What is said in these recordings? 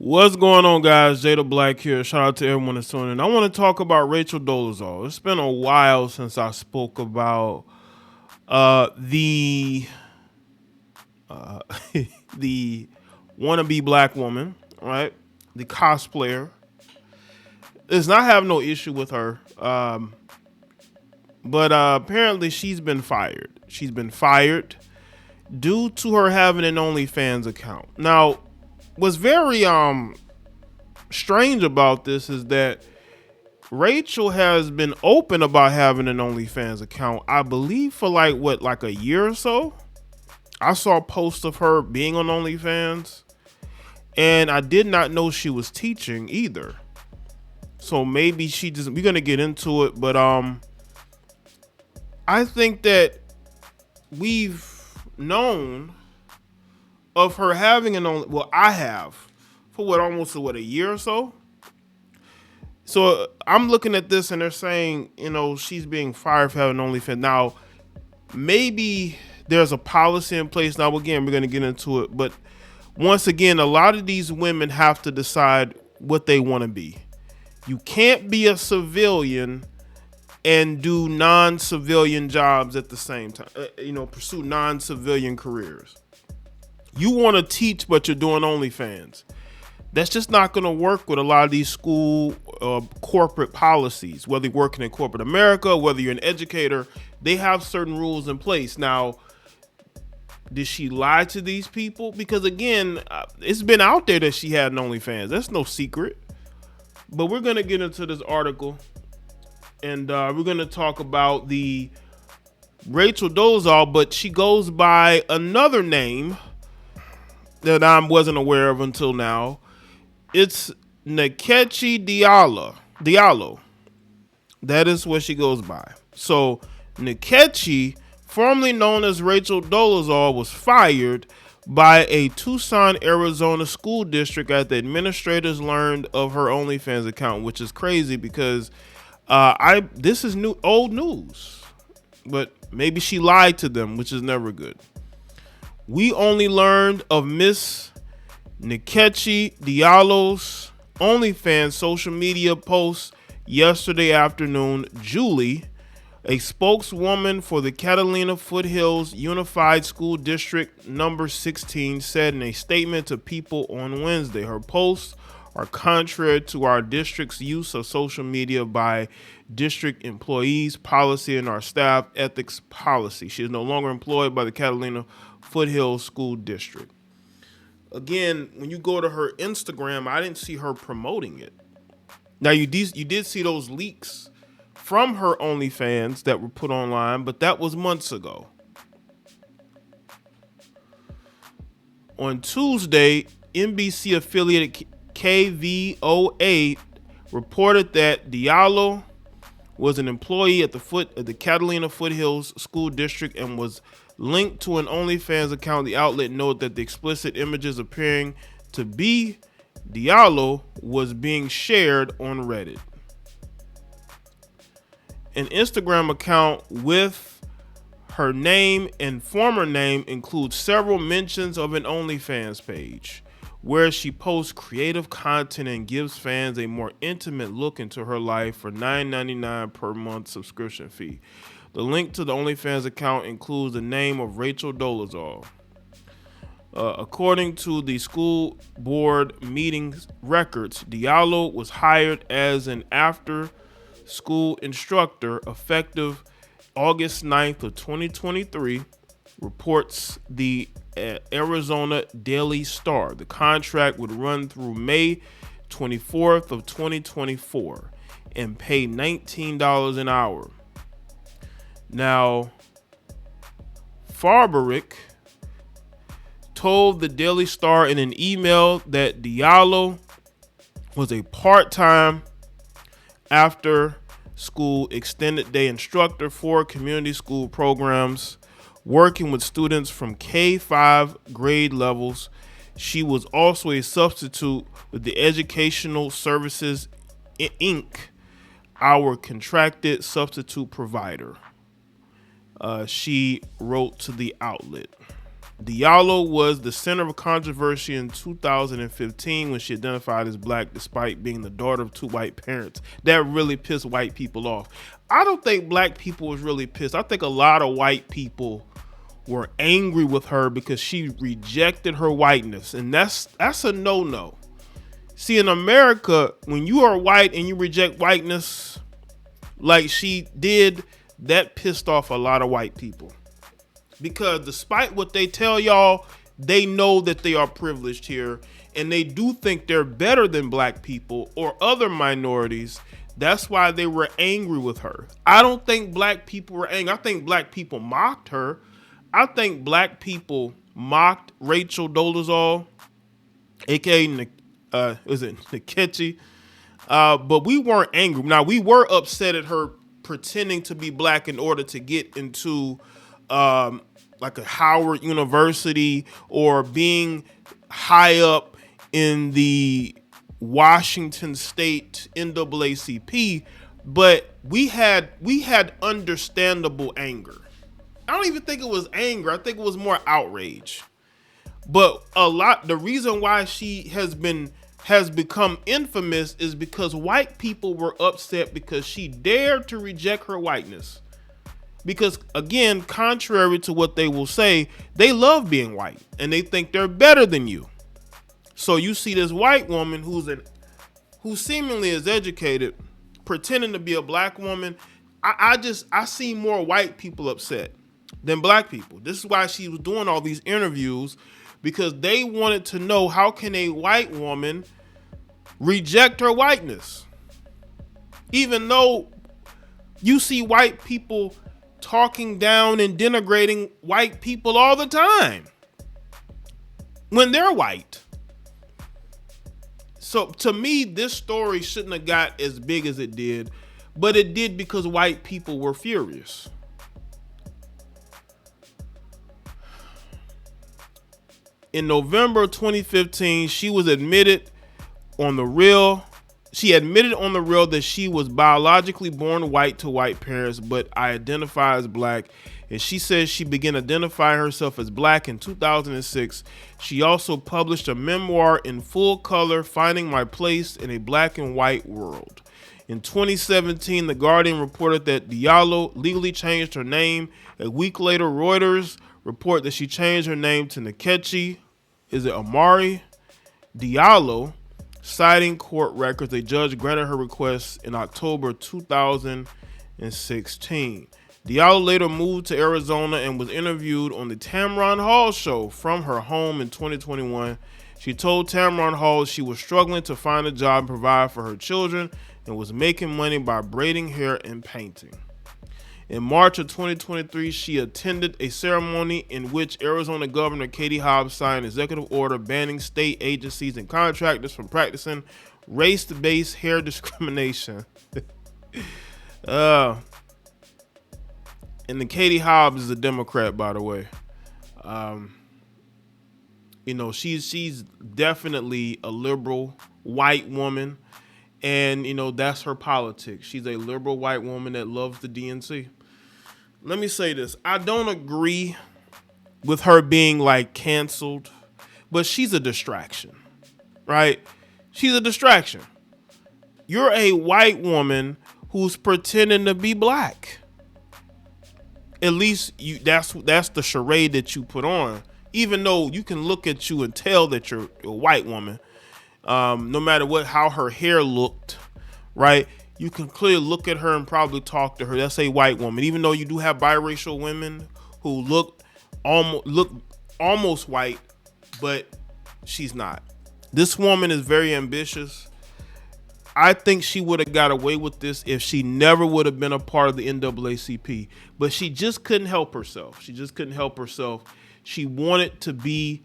What's going on, guys? Jay the Black here. Shout out to everyone that's tuning in. I want to talk about Rachel Dolezal. It's been a while since I spoke about the the wannabe black woman, right? The cosplayer. Does not have no issue with her, but apparently she's been fired. She's been fired due to her having an OnlyFans account. Now, what's very strange about this is that Rachel has been open about having an OnlyFans account, I believe, for like a year or so. I saw posts of her being on OnlyFans, and I did not know she was teaching either. So maybe we're gonna get into it, but I think that we've known of her having I have for almost a year or so. So I'm looking at this and they're saying, she's being fired for having OnlyFans. Now, maybe there's a policy in place. Now, again, we're going to get into it. But once again, a lot of these women have to decide what they want to be. You can't be a civilian and do non-civilian jobs at the same time, pursue non-civilian careers. You want to teach, but you're doing OnlyFans. That's just not going to work with a lot of these school corporate policies. Whether you're working in corporate America, whether you're an educator, they have certain rules in place. Now, did she lie to these people? Because again, it's been out there that she had an OnlyFans. That's no secret. But we're going to get into this article, and we're going to talk about the Rachel Dolezal, but she goes by another name that I wasn't aware of until now. It's Nkechi Diallo. That is what she goes by. So Nkechi, formerly known as Rachel Dolezal, was fired by a Tucson, Arizona school district after administrators learned of her OnlyFans account, which is crazy because this is old news. But maybe she lied to them, which is never good. We only learned of Miss Nkechi Diallo's OnlyFans social media post yesterday afternoon. Julie, a spokeswoman for the Catalina Foothills Unified School District number 16, said in a statement to People on Wednesday, her posts are contrary to our district's use of social media by district employees policy and our staff ethics policy. She is no longer employed by the Catalina Foothills School District. Again, when you go to her Instagram, I didn't see her promoting it. Now, you did see those leaks from her OnlyFans that were put online, but that was months ago. On Tuesday, NBC affiliate KVOA reported that Diallo was an employee at the Catalina Foothills School District and was linked to an OnlyFans account. The outlet noted that the explicit images appearing to be Diallo was being shared on Reddit. An Instagram account with her name and former name includes several mentions of an OnlyFans page where she posts creative content and gives fans a more intimate look into her life for $9.99 per month subscription fee. The link to the OnlyFans account includes the name of Rachel Dolezal. According to the school board meeting records, Diallo was hired as an after-school instructor effective August 9th of 2023, reports the Arizona Daily Star. The contract would run through May 24th of 2024 and pay $19 an hour. Now, Farberick told the Daily Star in an email that Diallo was a part-time after-school extended day instructor for community school programs, working with students from K-5 grade levels. She was also a substitute with the Educational Services Inc., our contracted substitute provider. She wrote to the outlet. Diallo was the center of controversy in 2015 when she identified as black despite being the daughter of two white parents. That really pissed white people off. I don't think black people was really pissed. I think a lot of white people were angry with her because she rejected her whiteness, and that's a no-no. See, in America, when you are white and you reject whiteness like she did, that pissed off a lot of white people. Because despite what they tell y'all, they know that they are privileged here, and they do think they're better than black people or other minorities. That's why they were angry with her. I don't think black people were angry. I think black people mocked her. I think black people mocked Rachel Dolezal, aka Nkechi, but we weren't angry. Now, we were upset at her pretending to be black in order to get into like a Howard University or being high up in the Washington State NAACP, but we had understandable anger. I don't even think it was anger. I think it was more outrage. But the reason why she has become infamous is because white people were upset because she dared to reject her whiteness. Because again, contrary to what they will say, they love being white and they think they're better than you. So you see this white woman who seemingly is educated, pretending to be a black woman. I see more white people upset than black people. This is why she was doing all these interviews, because they wanted to know, how can a white woman reject her whiteness? Even though you see white people talking down and denigrating white people all the time when they're white. So to me, this story shouldn't have got as big as it did, but it did because white people were furious. In November 2015, she admitted on the Real that she was biologically born white to white parents, but identify as black. And she says she began identifying herself as black in 2006. She also published a memoir in full color, Finding My Place in a Black and White World. In 2017, The Guardian reported that Diallo legally changed her name. A week later, Reuters report that she changed her name to Nkechi. Is it Amari Diallo? Citing court records, a judge granted her request in October 2016. Diallo later moved to Arizona and was interviewed on the Tamron Hall show from her home in 2021. She told Tamron Hall she was struggling to find a job and provide for her children and was making money by braiding hair and painting. In March of 2023, she attended a ceremony in which Arizona Governor Katie Hobbs signed an executive order banning state agencies and contractors from practicing race-based hair discrimination. And the Katie Hobbs is a Democrat, by the way. She's definitely a liberal white woman, and that's her politics. She's a liberal white woman that loves the DNC. Let me say this: I don't agree with her being like canceled, but she's a distraction, right? She's a distraction. You're a white woman who's pretending to be black. At least that's the charade that you put on. Even though you can look at you and tell that you're a white woman, no matter how her hair looked, right? You can clearly look at her and probably talk to her. That's a white woman. Even though you do have biracial women who look almost white, but she's not. This woman is very ambitious. I think she would have got away with this if she never would have been a part of the NAACP. But she just couldn't help herself. She wanted to be,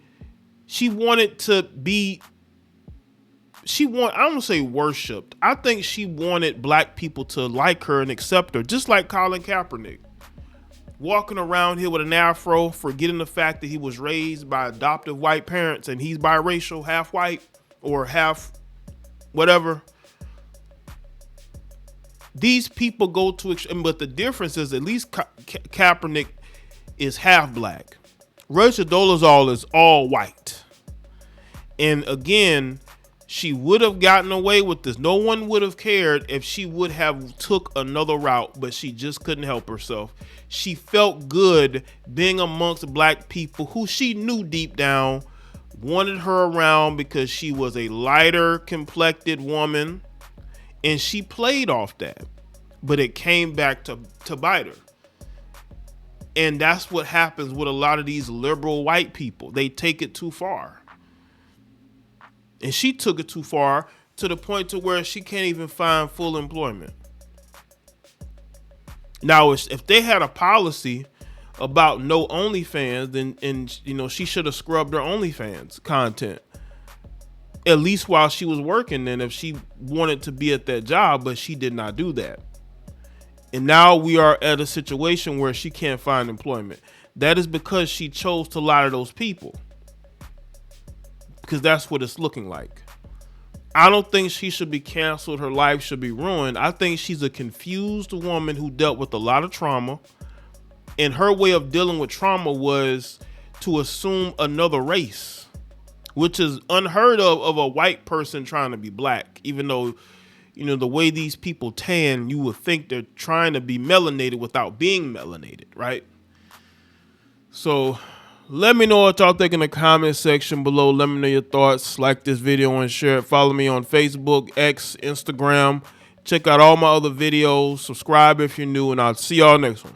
I don't say worshipped. I think she wanted black people to like her and accept her, just like Colin Kaepernick. Walking around here with an afro, forgetting the fact that he was raised by adoptive white parents and he's biracial, half white or half whatever. These people go to, but the difference is at least Kaepernick is half black, Rachel Dolezal is all white. And again, she would have gotten away with this. No one would have cared if she would have took another route, but she just couldn't help herself. She felt good being amongst black people who she knew deep down wanted her around because she was a lighter complected woman, and she played off that. But it came back to bite her. And that's what happens with a lot of these liberal white people. They take it too far. And she took it too far to the point to where she can't even find full employment. Now, if they had a policy about no OnlyFans, then she should have scrubbed her OnlyFans content, at least while she was working. And if she wanted to be at that job, but she did not do that. And now we are at a situation where she can't find employment. That is because she chose to lie to those people. Because that's what it's looking like. I don't think she should be canceled. Her life should be ruined. I think she's a confused woman who dealt with a lot of trauma. And her way of dealing with trauma was to assume another race, which is unheard of a white person trying to be black. Even though, the way these people tan, you would think they're trying to be melanated without being melanated, right? So let me know what y'all think in the comment section below. Let me know your thoughts. Like this video and share it. Follow me on Facebook, X, Instagram. Check out all my other videos. Subscribe if you're new, and I'll see y'all next one.